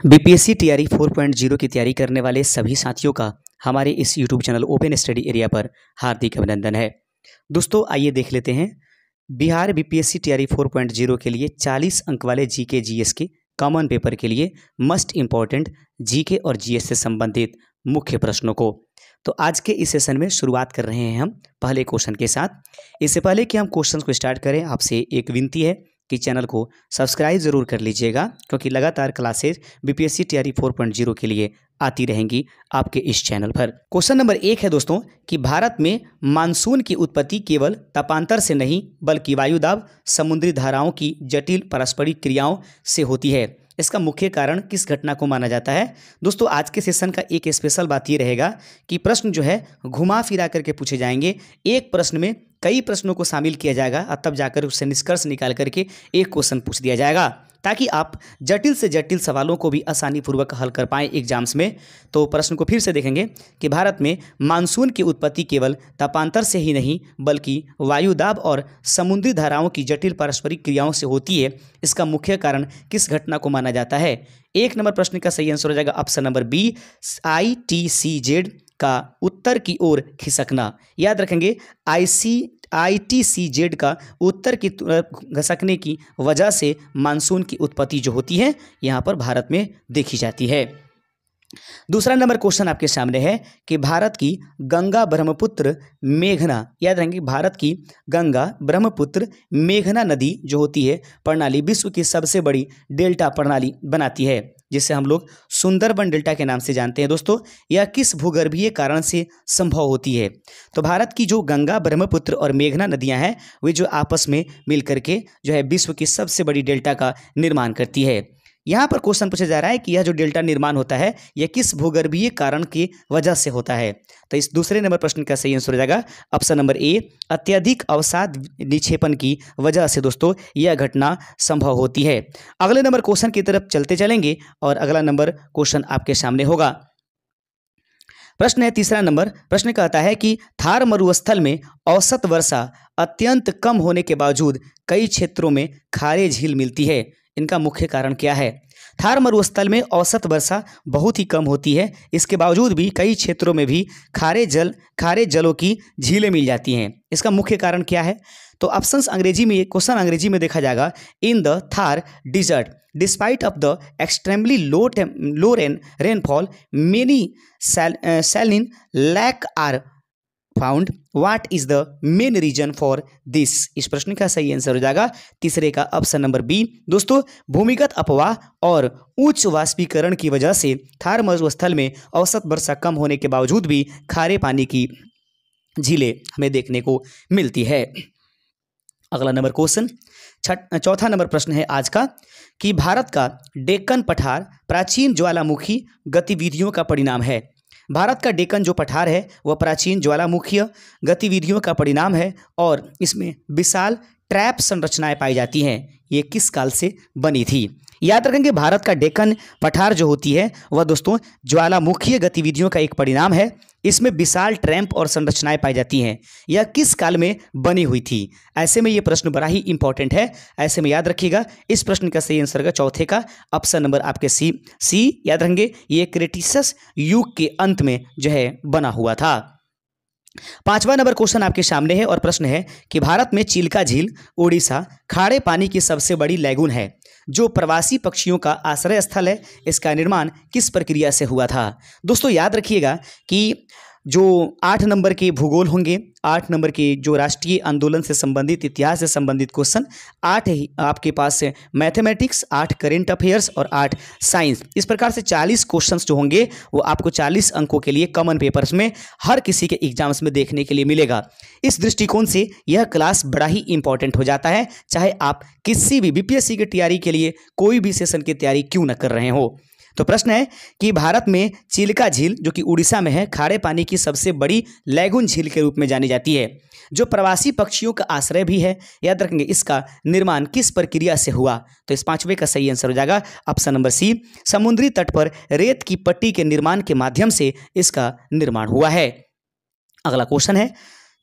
BPSC TRE 4.0 की तैयारी करने वाले सभी साथियों का हमारे इस YouTube channel open study area पर हार्दिक अभिनंदन है। दोस्तों आइए देख लेते हैं बिहार बीपीएससी टीआरई 4.0 के लिए 40 अंक वाले जीके जीएस के कॉमन पेपर के लिए मस्ट इम्पॉर्टेंट जीके और जीएस से संबंधित मुख्य प्रश्नों को। तो आज के इस सेशन में शुरुआत कर रहे हैं हम पहले क्वेश्चन के साथ। इससे पहले कि हम क्वेश्चन को स्टार्ट करें, आपसे एक विनती है कि चैनल को सब्सक्राइब जरूर कर लीजिएगा, क्योंकि लगातार क्लासेज बीपीएससी टीआरई 4.0 के लिए आती रहेंगी आपके इस चैनल पर। क्वेश्चन नंबर 1 है दोस्तों कि भारत में मानसून की उत्पत्ति केवल तापांतर से नहीं बल्कि वायुदाब, समुद्री धाराओं की जटिल पारस्परिक क्रियाओं से होती है। इसका मुख्य कारण किस घटना को माना जाता है? दोस्तों आज के सेशन का एक स्पेशल बात ये रहेगा कि प्रश्न जो है घुमा फिरा करके पूछे जाएंगे। एक प्रश्न में कई प्रश्नों को शामिल किया जाएगा और तब जाकर उससे निष्कर्ष निकाल करके एक क्वेश्चन पूछ दिया जाएगा, ताकि आप जटिल से जटिल सवालों को भी आसानी पूर्वक हल कर पाएं एग्जाम्स में। तो प्रश्न को फिर से देखेंगे कि भारत में मानसून की उत्पत्ति केवल तापांतर से ही नहीं बल्कि वायुदाब और समुद्री धाराओं की जटिल पारस्परिक क्रियाओं से होती है। इसका मुख्य कारण किस घटना को माना जाता है? 1 नंबर प्रश्न का सही आंसर हो जाएगा ऑप्शन नंबर बी, ITCZ का उत्तर की ओर खिसकना। याद रखेंगे ITCZ का उत्तर की घसकने की वजह से मानसून की उत्पत्ति जो होती है यहाँ पर भारत में देखी जाती है। दूसरा नंबर क्वेश्चन आपके सामने है कि भारत की गंगा ब्रह्मपुत्र मेघना, याद रखेंगे भारत की गंगा ब्रह्मपुत्र मेघना नदी जो होती है प्रणाली विश्व की सबसे बड़ी डेल्टा प्रणाली बनाती है, जिसे हम लोग सुंदरबन डेल्टा के नाम से जानते हैं। दोस्तों यह किस भूगर्भीय कारण से संभव होती है? तो भारत की जो गंगा ब्रह्मपुत्र और मेघना नदियां हैं वे जो आपस में मिलकर के जो है विश्व की सबसे बड़ी डेल्टा का निर्माण करती है। यहाँ पर क्वेश्चन पूछा जा रहा है कि यह जो डेल्टा निर्माण होता है यह किस भूगर्भीय कारण की वजह से होता है? तो इस दूसरे नंबर प्रश्न का सही आंसर हो जाएगा ऑप्शन नंबर ए, अत्यधिक अवसाद निक्षेपण की वजह से दोस्तों यह घटना संभव होती है। अगले नंबर क्वेश्चन की तरफ चलते चलेंगे और अगला नंबर क्वेश्चन आपके सामने होगा। प्रश्न है तीसरा नंबर। प्रश्न कहता है कि थार मरुस्थल में औसत वर्षा अत्यंत कम होने के बावजूद कई क्षेत्रों में खारे झील मिलती है। इनका मुख्य कारण क्या है? थार मरुस्थल में औसत वर्षा बहुत ही कम होती है, इसके बावजूद भी कई क्षेत्रों में भी खारे जलों की झीलें मिल जाती हैं। इसका मुख्य कारण क्या है? तो ऑप्शंस अंग्रेजी में, क्वेश्चन अंग्रेजी में देखा जाएगा, in the Thar desert despite of the extremely low rainfall many saline lake are found, what is the main reason for this? इस प्रश्न का सही आंसर हो जाएगा तीसरे का ऑप्शन नंबर बी। दोस्तों भूमिगत अपवाह और उच्च वाष्पीकरण की वजह से थार मरुस्थल में औसत वर्षा कम होने के बावजूद भी खारे पानी की झीलें हमें देखने को मिलती है। अगला नंबर क्वेश्चन चौथा नंबर प्रश्न है आज का कि भारत का डेक्कन पठार प्राचीन ज्वालामुखी गतिविधियों का परिणाम है। भारत का डेक्कन जो पठार है वह प्राचीन ज्वालामुखीय गतिविधियों का परिणाम है और इसमें विशाल ट्रैप संरचनाएं पाई जाती हैं। ये किस काल से बनी थी? याद रखेंगे भारत का डेक्कन पठार जो होती है वह दोस्तों ज्वालामुखीय गतिविधियों का एक परिणाम है। इसमें विशाल ट्रैप और संरचनाएं पाई जाती हैं। यह किस काल में बनी हुई थी? ऐसे में ये प्रश्न बड़ा ही इंपॉर्टेंट है, ऐसे में याद रखिएगा। इस प्रश्न का सही आंसर का चौथे का ऑप्शन नंबर आपके सी। याद रखेंगे ये क्रेटिसस युग के अंत में जो है बना हुआ था। 5वां नंबर क्वेश्चन आपके सामने है और प्रश्न है कि भारत में चिल्का झील उड़ीसा खारे पानी की सबसे बड़ी लैगून है जो प्रवासी पक्षियों का आश्रय स्थल है। इसका निर्माण किस प्रक्रिया से हुआ था? दोस्तों याद रखिएगा कि जो 8 नंबर के भूगोल होंगे, 8 नंबर के जो राष्ट्रीय आंदोलन से संबंधित, इतिहास से संबंधित क्वेश्चन, 8 ही आपके पास है मैथमेटिक्स, 8 करेंट अफेयर्स और 8 साइंस। इस प्रकार से 40 क्वेश्चंस जो होंगे वो आपको 40 अंकों के लिए कॉमन पेपर्स में हर किसी के एग्जाम्स में देखने के लिए मिलेगा। इस दृष्टिकोण से यह क्लास बड़ा ही इंपॉर्टेंट हो जाता है, चाहे आप किसी भी बीपीएससी की तैयारी के लिए कोई भी सेशन की तैयारी क्यों न कर रहे हो। तो प्रश्न है कि भारत में चिल्का झील जो कि उड़ीसा में है खारे पानी की सबसे बड़ी लैगून झील के रूप में जानी जाती है, जो प्रवासी पक्षियों का आश्रय भी है। याद रखेंगे इसका निर्माण किस प्रक्रिया से हुआ? तो इस 5वें का सही आंसर हो जाएगा ऑप्शन नंबर सी, समुद्री तट पर रेत की पट्टी के निर्माण के माध्यम से इसका निर्माण हुआ है। अगला क्वेश्चन है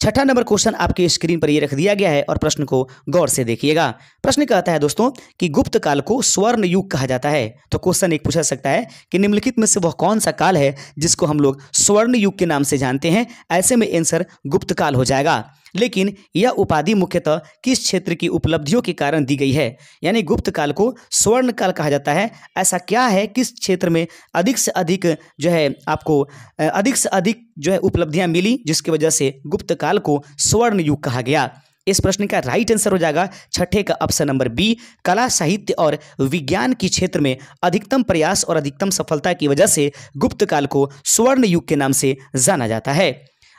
छठा नंबर क्वेश्चन आपके स्क्रीन पर ये रख दिया गया है और प्रश्न को गौर से देखिएगा। प्रश्न कहता है दोस्तों कि गुप्त काल को स्वर्ण युग कहा जाता है। तो क्वेश्चन एक पूछा सकता है कि निम्नलिखित में से वह कौन सा काल है जिसको हम लोग स्वर्ण युग के नाम से जानते हैं। ऐसे में आंसर गुप्त काल हो जाएगा। लेकिन यह उपाधि मुख्यतः किस क्षेत्र की उपलब्धियों के कारण दी गई है, यानी गुप्त काल को स्वर्ण काल कहा जाता है। ऐसा क्या है, किस क्षेत्र में अधिक से अधिक जो है आपको अधिक से अधिक जो है उपलब्धियां मिली जिसकी वजह से गुप्त काल को स्वर्ण युग कहा गया। इस प्रश्न का राइट आंसर हो जाएगा छठे का ऑप्शन नंबर बी, कला साहित्य और विज्ञान के क्षेत्र में अधिकतम प्रयास और अधिकतम सफलता की वजह से गुप्त काल को स्वर्ण युग के नाम से जाना जाता है।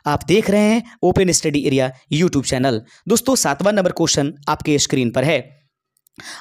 आप देख रहे हैं open study area YouTube channel. दोस्तों 7वां नंबर क्वेश्चन आपके स्क्रीन पर है।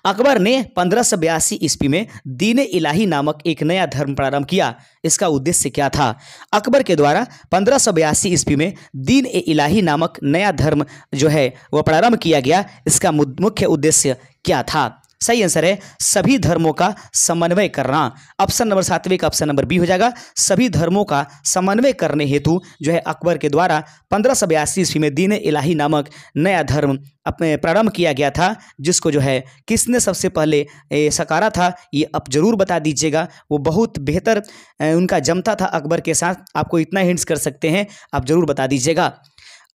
अकबर ने 1582 ईस्वी में दीन इलाही नामक एक नया धर्म प्रारंभ किया। इसका उद्देश्य क्या था? अकबर के द्वारा 1582 ईस्वी में दीन इलाही नामक नया धर्म जो है वह प्रारंभ किया गया। इसका मुख्य उद्देश्य क्या था? सही आंसर है सभी धर्मों का समन्वय करना। ऑप्शन नंबर 7वें का ऑप्शन नंबर बी हो जाएगा। सभी धर्मों का समन्वय करने हेतु जो है अकबर के द्वारा 1582 ईस्वी में दीन इलाही नामक नया धर्म अपने प्रारंभ किया गया था, जिसको जो है किसने सबसे पहले सकारा था ये आप जरूर बता दीजिएगा। वो बहुत बेहतर उनका जमता था अकबर के साथ। आपको इतना हिंट्स कर सकते हैं, आप जरूर बता दीजिएगा।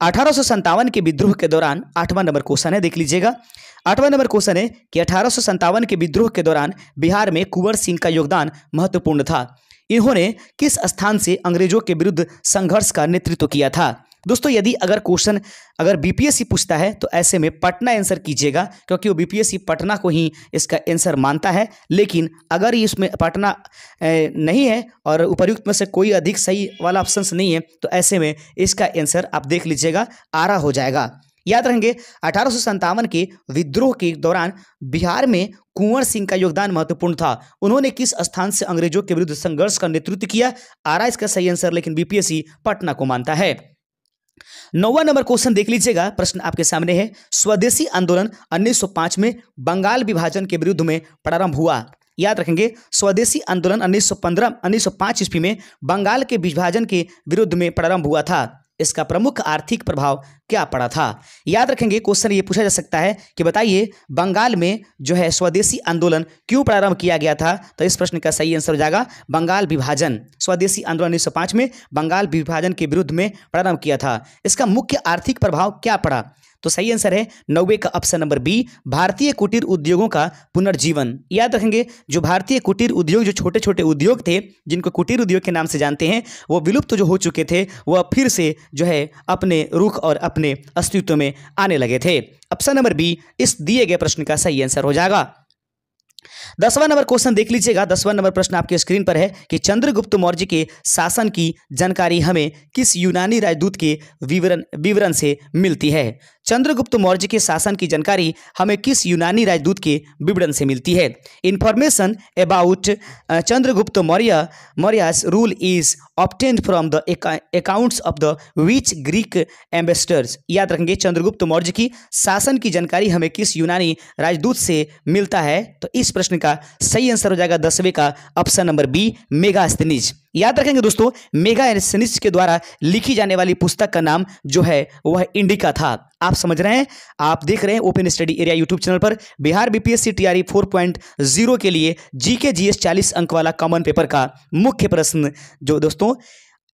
1857 के विद्रोह के दौरान 8वां नंबर क्वेश्चन है, देख लीजिएगा। 8वां नंबर क्वेश्चन है कि 1857 के विद्रोह के दौरान बिहार में कुंवर सिंह का योगदान महत्वपूर्ण था। इन्होंने किस स्थान से अंग्रेजों के विरुद्ध संघर्ष का नेतृत्व किया था? दोस्तों यदि अगर क्वेश्चन बीपीएससी पूछता है तो ऐसे में पटना आंसर कीजिएगा, क्योंकि वो बीपीएससी पटना को ही इसका आंसर मानता है। लेकिन अगर इसमें पटना नहीं है और उपर्युक्त में से कोई अधिक सही वाला ऑप्शन नहीं है तो ऐसे में इसका आंसर आप देख लीजिएगा आरा हो जाएगा। याद रखेंगे 1857 के विद्रोह के दौरान बिहार में कुंवर सिंह का योगदान महत्वपूर्ण था। उन्होंने किस स्थान से अंग्रेजों के विरुद्ध संघर्ष का नेतृत्व किया? आरा इसका सही आंसर, लेकिन बीपीएससी पटना को मानता है। 9वां नंबर क्वेश्चन देख लीजिएगा। प्रश्न आपके सामने है। स्वदेशी आंदोलन 1905 में बंगाल विभाजन के विरुद्ध में प्रारंभ हुआ। याद रखेंगे स्वदेशी आंदोलन 1905 ईस्वी में बंगाल के विभाजन के विरुद्ध में प्रारंभ हुआ था। इसका प्रमुख आर्थिक प्रभाव क्या पड़ा था? याद रखेंगे क्वेश्चन ये पूछा जा सकता है कि बताइए बंगाल में जो है स्वदेशी आंदोलन क्यों प्रारंभ किया गया था? तो इस प्रश्न का सही आंसर हो जाएगा बंगाल विभाजन। स्वदेशी आंदोलन 1905 में बंगाल विभाजन के विरुद्ध में प्रारंभ किया था। इसका मुख्य आर्थिक प्रभाव क्या पड़ा? तो सही आंसर है 90 का ऑप्शन नंबर बी, भारतीय कुटीर उद्योगों का पुनर्जीवन। याद रखेंगे जो भारतीय कुटीर उद्योग, जो छोटे छोटे उद्योग थे जिनको कुटीर उद्योग के नाम से जानते हैं, वो विलुप्त जो हो चुके थे वह फिर से जो है अपने रुख और अपने अस्तित्व में आने लगे थे। ऑप्शन नंबर बी इस दिए गए प्रश्न का सही आंसर हो जाएगा। 10वां नंबर क्वेश्चन देख लीजिएगा। 10वां नंबर प्रश्न आपके स्क्रीन पर है कि मौर्य के शासन की जानकारी हमें किस यूनानी राजदूत के विवरण से मिलती है? चंद्रगुप्त मौर्य के शासन की जानकारी हमें किस यूनानी राजदूत के विवरण से मिलती है? Information about Chandragupta Maurya's rule is obtained from the accounts of the which Greek ambassadors. याद रखेंगे चंद्रगुप्त मौर्य की शासन की जानकारी हमें किस यूनानी राजदूत से मिलता है? तो इस प्रश्न का सही आंसर हो जाएगा 10वें का ऑप्शन नंबर बी, मेगास्थनीज। याद रखेंगे दोस्तों मेगास्थनीज के द्वारा लिखी जाने वाली पुस्तक का नाम जो है वह इंडिका था। आप समझ रहे हैं, आप देख रहे हैं open study area YouTube channel पर बिहार बीपीएससी टीआरई 4.0 के लिए जीके जीएस 40 अंक वाला कॉमन पेपर का मुख्य प्रश्न जो दोस्तों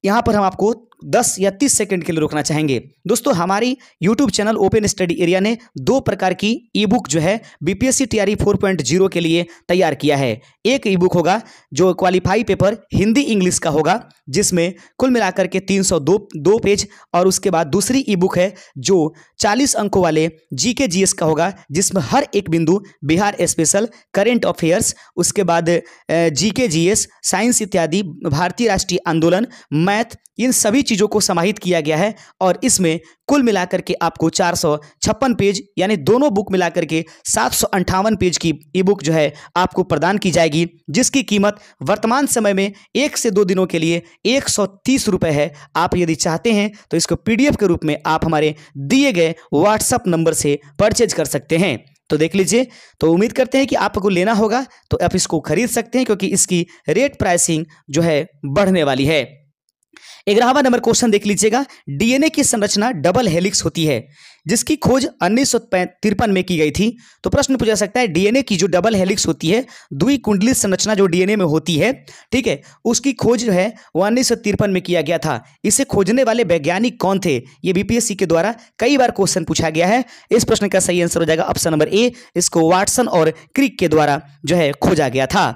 यहाँ पर हम आपको 10 या 30 सेकंड के लिए रोकना चाहेंगे। दोस्तों हमारी YouTube channel open study area ने 2 प्रकार की ई बुक जो है बीपीएससी टीआरई 4.0 के लिए तैयार किया है। एक ई बुक होगा जो क्वालिफाई पेपर हिंदी इंग्लिश का होगा, जिसमें कुल मिलाकर के 302 पेज, और उसके बाद दूसरी ई बुक है जो 40 अंकों वाले जीके जीएस का होगा, जिसमें हर एक बिंदु बिहार स्पेशल, करेंट अफेयर्स, उसके बाद जीके जीएस, साइंस इत्यादि, भारतीय राष्ट्रीय आंदोलन, मैथ, इन सभी चीज़ों को समाहित किया गया है। और इसमें कुल मिलाकर के आपको 456 पेज यानी दोनों बुक मिलाकर के 758 पेज की ई बुक जो है आपको प्रदान की जाएगी, जिसकी कीमत वर्तमान समय में 1 से 2 दिनों के लिए 130 रुपये है। आप यदि चाहते हैं तो इसको पीडीएफ के रूप में आप हमारे दिए गए व्हाट्सएप नंबर से परचेज कर सकते हैं। तो देख लीजिए, तो उम्मीद करते हैं कि आपको लेना होगा तो आप इसको खरीद सकते हैं, क्योंकि इसकी रेट प्राइसिंग जो है बढ़ने वाली है। 11वां नंबर क्वेश्चन देख लीजिएगा, डीएनए की संरचना डबल हेलिक्स होती है जिसकी खोज 1953 में की गई थी। तो प्रश्न पूछा सकता है, डीएनए की जो डबल हेलिक्स होती है, द्विकुंडलित संरचना जो डीएनए में होती है, ठीक है, उसकी खोज जो है वो 1953 में किया गया था। इसे खोजने वाले वैज्ञानिक कौन थे? ये बीपीएससी के द्वारा कई बार क्वेश्चन पूछा गया है। इस प्रश्न का सही आंसर हो जाएगा ऑप्शन नंबर ए, इसको वाटसन और क्रिक के द्वारा जो है खोजा गया था।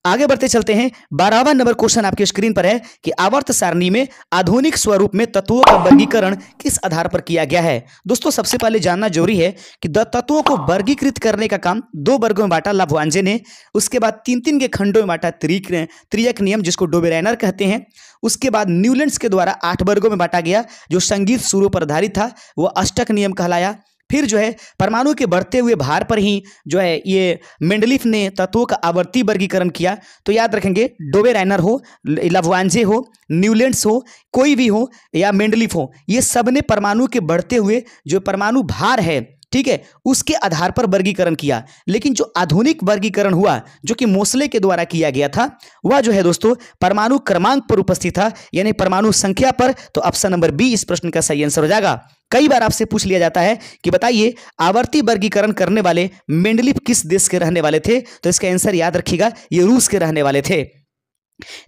आगे बढ़ते चलते हैं, 12वां नंबर क्वेश्चन आपके स्क्रीन पर है कि आवर्त सारणी में आधुनिक स्वरूप में तत्वों का वर्गीकरण किस आधार पर किया गया है? दोस्तों सबसे पहले जानना जरूरी है कि तत्वों को वर्गीकृत करने का काम 2 वर्गों में बांटा लावुआंजे ने, उसके बाद 3-3 के खंडों में बांटा त्रियक नियम जिसको डोबेराइनर कहते हैं, उसके बाद न्यूलैंड्स के द्वारा 8 वर्गों में बांटा गया जो संगीत सुरों पर आधारित था, वो अष्टक नियम कहलाया। फिर जो है परमाणु के बढ़ते हुए भार पर ही जो है ये मेंडलीफ ने तत्वों का आवर्ती वर्गीकरण किया। तो याद रखेंगे, डोबेराइनर हो, लावुआंजे हो, न्यूलैंड्स हो, कोई भी हो या मेंडलीफ हो, ये सब ने परमाणु के बढ़ते हुए जो परमाणु भार है, ठीक है, उसके आधार पर वर्गीकरण किया। लेकिन जो आधुनिक वर्गीकरण हुआ जो कि मोसले के द्वारा किया गया था, वह जो है दोस्तों परमाणु क्रमांक पर उपस्थित था, यानी परमाणु संख्या पर। तो ऑप्शन नंबर बी इस प्रश्न का सही आंसर हो जाएगा। कई बार आपसे पूछ लिया जाता है कि बताइए आवर्ती वर्गीकरण करने वाले मेंडलीफ किस देश के रहने वाले थे? तो इसका आंसर याद रखिएगा, ये रूस के रहने वाले थे।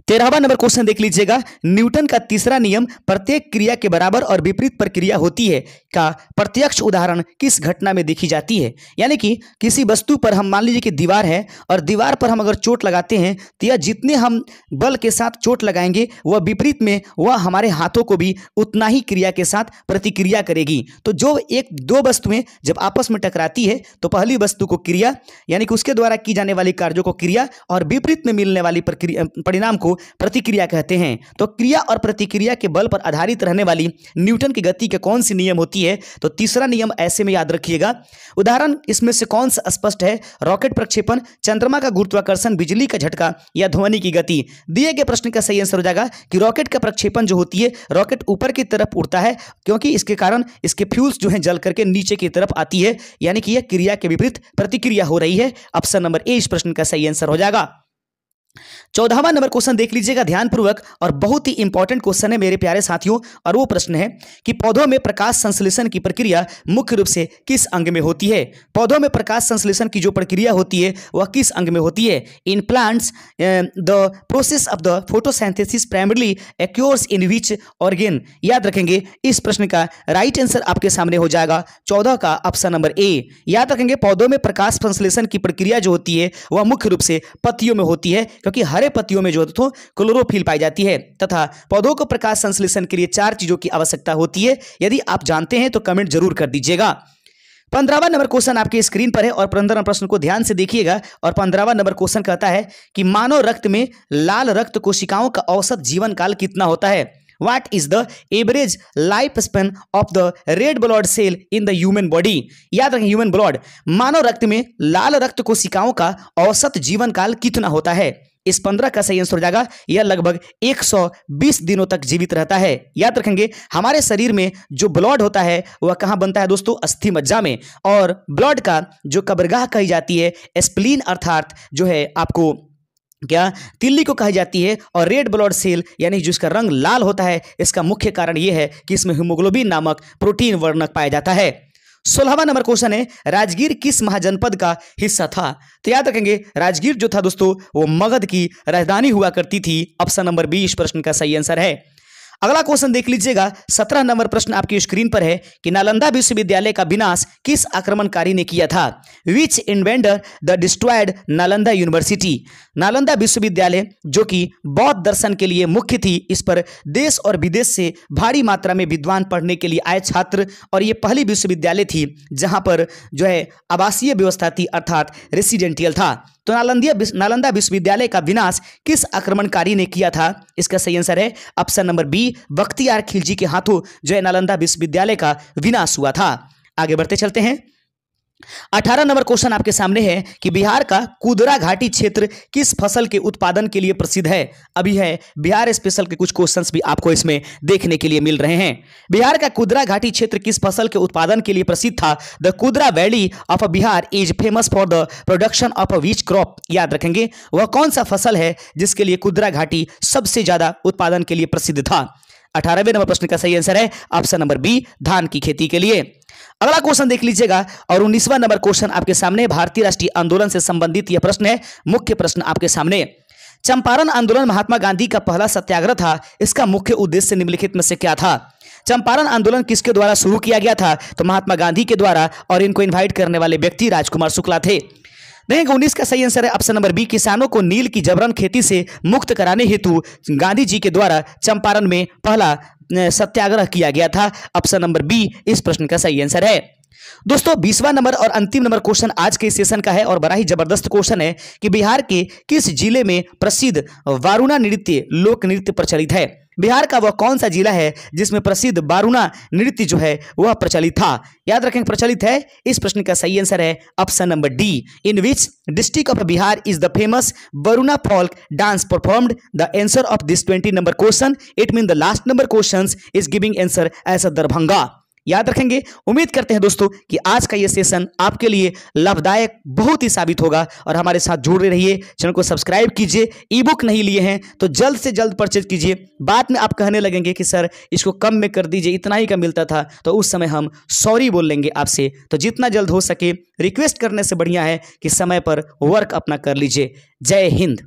13वां नंबर क्वेश्चन देख लीजिएगा, न्यूटन का तीसरा नियम प्रत्येक क्रिया के बराबर और विपरीत प्रक्रिया होती है का प्रत्यक्ष उदाहरण किस घटना में देखी जाती है? यानी कि किसी वस्तु पर हम मान लीजिए कि दीवार है और दीवार पर हम अगर चोट लगाते हैं तो यह जितने हम बल के साथ चोट लगाएंगे वह विपरीत में वह हमारे हाथों को भी उतना ही क्रिया के साथ प्रतिक्रिया करेगी। तो जो दो वस्तुएं जब आपस में टकराती है तो पहली वस्तु को क्रिया यानी कि उसके द्वारा की जाने वाली कार्यों को क्रिया और विपरीत में मिलने वाली परिणाम को प्रतिक्रिया कहते हैं। तो क्रिया और प्रतिक्रिया के बल पर आधारित रहने वाली न्यूटन की गति के कौन सी नियम होती है? तो तीसरा नियम ऐसे में याद रखिएगा। उदाहरण इसमें से कौन सा स्पष्ट है? रॉकेट प्रक्षेपण, चंद्रमा का गुरुत्वाकर्षण, बिजली का झटका या ध्वनि की गति? दिए गए प्रश्न का सही आंसर हो जाएगा कि रॉकेट का प्रक्षेपण जो होती है, रॉकेट ऊपर की तरफ उड़ता है क्योंकि इसके कारण इसके फ्यूल्स जो है जल करके नीचे की तरफ आती है, यानी कि यह क्रिया के विपरीत प्रतिक्रिया हो रही है। ऑप्शन नंबर ए इस प्रश्न का सही आंसर हो जाएगा। 14वां नंबर क्वेश्चन देख लीजिएगा ध्यानपूर्वक, और बहुत ही इंपॉर्टेंट क्वेश्चन है मेरे प्यारे साथियों। और वो प्रश्न है कि पौधों में प्रकाश संश्लेषण की प्रक्रिया मुख्य रूप से किस अंग में होती है? पौधों में प्रकाश संश्लेषण की जो प्रक्रिया होती है वह किस अंग में होती है? In plants the process of the photosynthesis primarily occurs in which organ? याद रखेंगे इस प्रश्न का राइट आंसर आपके सामने हो जाएगा 14 का ऑप्शन नंबर ए। याद रखेंगे पौधों में प्रकाश संश्लेषण की प्रक्रिया जो होती है वह मुख्य रूप से पत्तियों में होती है, क्योंकि हरे पत्तियों में जो दोस्तों क्लोरोफिल पाई जाती है। तथा पौधों को प्रकाश संश्लेषण के लिए 4 चीजों की आवश्यकता होती है। यदि आप जानते हैं तो कमेंट जरूर कर दीजिएगा। 15वां नंबर क्वेश्चन आपके स्क्रीन पर है और 15वां प्रश्न को ध्यान से देखिएगा। और 15वां नंबर क्वेश्चन कहता है कि मानव रक्त में लाल रक्त कोशिकाओं का औसत जीवन काल कितना होता है? What is the average lifespan of the red blood cell in the human body? याद रखें ह्यूमन ब्लड, मानव रक्त में लाल रक्त कोशिकाओं का औसत जीवन काल कितना होता है? इस 15 का सही आंसर हो जाएगा यह लगभग 120 दिनों तक जीवित रहता है। याद रखेंगे हमारे शरीर में जो ब्लड होता है वह कहां बनता है दोस्तों? अस्थि मज्जा में। और ब्लड का जो कब्रगाह कही जाती है स्प्लीन, अर्थात जो है आपको क्या तिल्ली को कही जाती है। और रेड ब्लड सेल यानी जिसका रंग लाल होता है, इसका मुख्य कारण यह है कि इसमें हीमोग्लोबिन नामक प्रोटीन वर्णक पाया जाता है। 16वां नंबर क्वेश्चन है राजगीर किस महाजनपद का हिस्सा था? तो याद रखेंगे राजगीर जो था दोस्तों वो मगध की राजधानी हुआ करती थी। ऑप्शन नंबर बी इस प्रश्न का सही आंसर है। अगला क्वेश्चन देख लीजिएगा, 17 नंबर प्रश्न आपकी स्क्रीन पर है कि नालंदा विश्वविद्यालय का विनाश किस आक्रमणकारी ने किया था? Which inventor the destroyed Nalanda university? Nalanda विश्वविद्यालय जो कि बौद्ध दर्शन के लिए मुख्य थी, इस पर देश और विदेश से भारी मात्रा में विद्वान पढ़ने के लिए आए छात्र, और ये पहली विश्वविद्यालय थी जहां पर जो है आवासीय व्यवस्था थी, अर्थात रेसिडेंटियल था। तो नालंदा विश्वविद्यालय का विनाश किस आक्रमणकारी ने किया था? इसका सही आंसर है option number B, Bakhtiyar Khilji के हाथों जो है नालंदा विश्वविद्यालय का विनाश हुआ था। आगे बढ़ते चलते हैं। 18 नंबर क्वेश्चन आपके सामने है कि बिहार का कुदरा घाटी क्षेत्र किस फसल के उत्पादन के लिए प्रसिद्ध है। अभी है बिहार स्पेशल के कुछ क्वेश्चंस भी आपको इसमें देखने के लिए मिल रहे हैं। बिहार का कुदरा घाटी क्षेत्र किस फसल के उत्पादन के लिए प्रसिद्ध था। The Kudra valley of Bihar is famous for the production of a wheat crop. याद रखेंगे वह कौन सा फसल है जिसके लिए कुदरा घाटी सबसे ज्यादा उत्पादन के लिए प्रसिद्ध था। 18वें नंबर प्रश्न का सही आंसर है ऑप्शन नंबर बी, धान की खेती के लिए। अगला क्वेश्चन देख लीजिएगा और 19वां नंबर क्वेश्चन आपके सामने भारतीय राष्ट्रीय आंदोलन से संबंधित यह प्रश्न है। मुख्य प्रश्न आपके सामने, चंपारण आंदोलन महात्मा गांधी का पहला सत्याग्रह था, इसका मुख्य उद्देश्य निम्नलिखित में से क्या था। चंपारण आंदोलन किसके द्वारा शुरू किया गया था, तो महात्मा गांधी के द्वारा, और इनको इन्वाइट करने वाले व्यक्ति राजकुमार शुक्ला थे। देखेंगे 19 का सही आंसर है ऑप्शन नंबर बी, किसानों को नील की जबरन खेती से मुक्त कराने हेतु गांधी जी के द्वारा चंपारण में पहला सत्याग्रह किया गया था। ऑप्शन नंबर बी इस प्रश्न का सही आंसर है। दोस्तों 20वां नंबर और अंतिम नंबर क्वेश्चन आज के सेशन का है और बड़ा ही जबरदस्त क्वेश्चन है कि बिहार के किस जिले में प्रसिद्ध वारुणा नृत्य लोक नृत्य प्रचलित है। बिहार का वह कौन सा जिला है जिसमें प्रसिद्ध वारुणा नृत्य जो है वह प्रचलित था। याद रखें प्रचलित है, इस प्रश्न का सही आंसर है option number D, in which district of Bihar is the famous Varuna folk dance performed. The answer of this 20 number question, it mean the last number question is giving answer as a Darbhanga. याद रखेंगे। उम्मीद करते हैं दोस्तों कि आज का ये सेशन आपके लिए लाभदायक बहुत ही साबित होगा और हमारे साथ जुड़े रहिए। चैनल को सब्सक्राइब कीजिए। ई बुक नहीं लिए हैं तो जल्द से जल्द परचेज कीजिए। बाद में आप कहने लगेंगे कि सर इसको कम में कर दीजिए, इतना ही का मिलता था, तो उस समय हम सॉरी बोल लेंगे आपसे। तो जितना जल्द हो सके रिक्वेस्ट करने से बढ़िया है कि समय पर वर्क अपना कर लीजिए। जय हिंद।